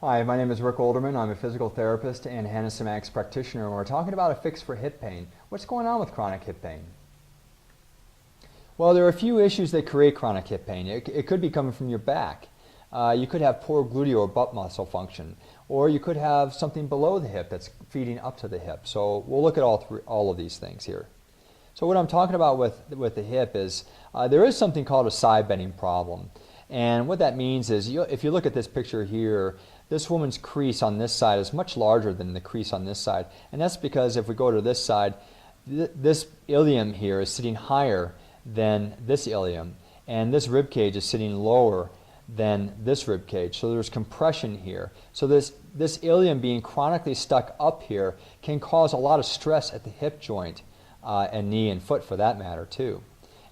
Hi, my name is Rick Olderman. I'm a physical therapist and anesthetics practitioner, and we're talking about a fix for hip pain. What's going on with chronic hip pain? Well, there are a few issues that create chronic hip pain. It could be coming from your back. You could have poor gluteal or butt muscle function, or you could have something below the hip that's feeding up to the hip. So we'll look at all of these things here. So what I'm talking about with the hip is there is something called a side bending problem. And what that means is, if you look at this picture here, this woman's crease on this side is much larger than the crease on this side. And that's because if we go to this side, this ilium here is sitting higher than this ilium, and this rib cage is sitting lower than this rib cage. So there's compression here. So this ilium being chronically stuck up here can cause a lot of stress at the hip joint and knee and foot for that matter too.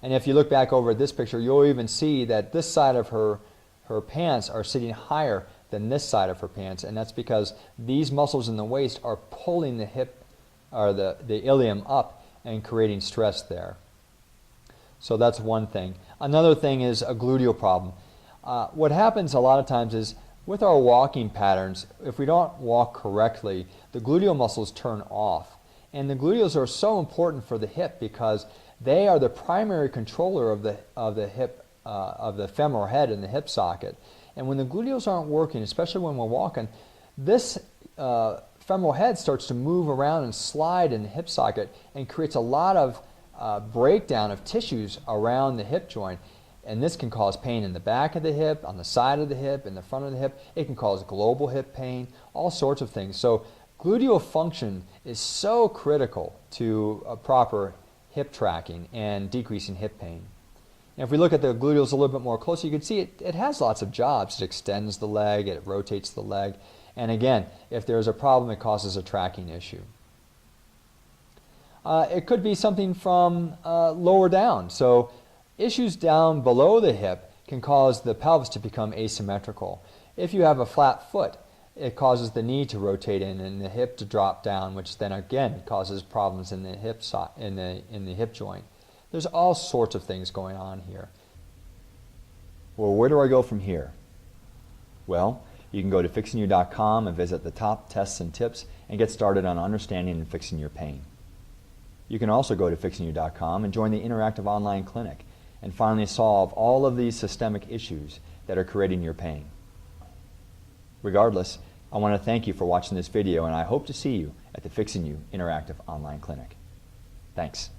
And if you look back over at this picture, you'll even see that this side of her pants are sitting higher than this side of her pants, and that's because these muscles in the waist are pulling the hip or the ilium up and creating stress there. So that's one thing. Another thing is a gluteal problem. What happens a lot of times is with our walking patterns, if we don't walk correctly, the gluteal muscles turn off. And the gluteals are so important for the hip because they are the primary controller of the hip, of the femoral head in the hip socket. And when the gluteals aren't working, especially when we're walking, this femoral head starts to move around and slide in the hip socket and creates a lot of breakdown of tissues around the hip joint. And this can cause pain in the back of the hip, on the side of the hip, in the front of the hip. It can cause global hip pain, all sorts of things. So gluteal function is so critical to proper hip tracking and decreasing hip pain. And if we look at the gluteals a little bit more closely, you can see it has lots of jobs. It extends the leg, it rotates the leg, and again, if there's a problem, it causes a tracking issue. It could be something from lower down. So issues down below the hip can cause the pelvis to become asymmetrical. If you have a flat foot, it causes the knee to rotate in and the hip to drop down, which then again causes problems in the hip in the hip joint. There's all sorts of things going on here. Well, where do I go from here? Well, you can go to fixingyou.com and visit the top tests and tips and get started on understanding and fixing your pain. You can also go to fixingyou.com and join the interactive online clinic and finally solve all of these systemic issues that are creating your pain. Regardless, I want to thank you for watching this video, and I hope to see you at the Fixing You Interactive Online Clinic. Thanks.